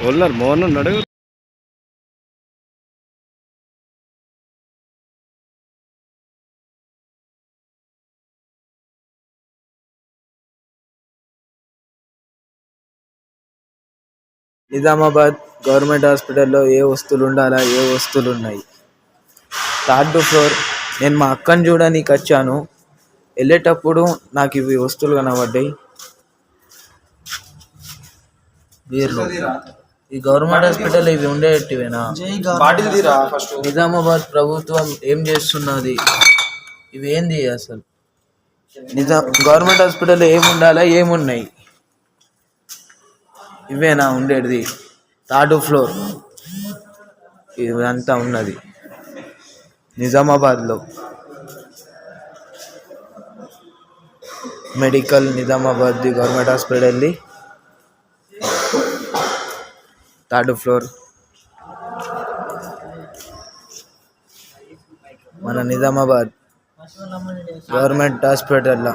Owner Mohan ఉన్నాడు. Nizamabad government హాస్పిటల్లో ఏ వస్తువులు ఉండాలా, ఏ వస్తువులు ఉన్నాయి? Third floor. నేను మా అక్కని చూడడానికి వచ్చాను. వెళ్ళేటప్పుడు నాకు ఇవి వస్తువులు కనబడ్డాయి. వీర్లు. ఈ గవర్నమెంట్ హాస్పిటల్ ఇవి ఉండేటివేనా? నిజామాబాద్ ప్రభుత్వం ఏం చేస్తున్నది? ఇవి ఏంది అసలు? గవర్నమెంట్ హాస్పిటల్లో ఏముండాలా, ఏమున్నాయి? ఇవేనా ఉండేది? థర్డ్ ఫ్లోర్ ఇదంతా ఉన్నది నిజామాబాద్లో. మెడికల్ నిజామాబాద్ గవర్నమెంట్ హాస్పిటల్ది థర్డ్ ఫ్లోర్ మన నిజామాబాద్ గవర్నమెంట్ హాస్పిటల్లో.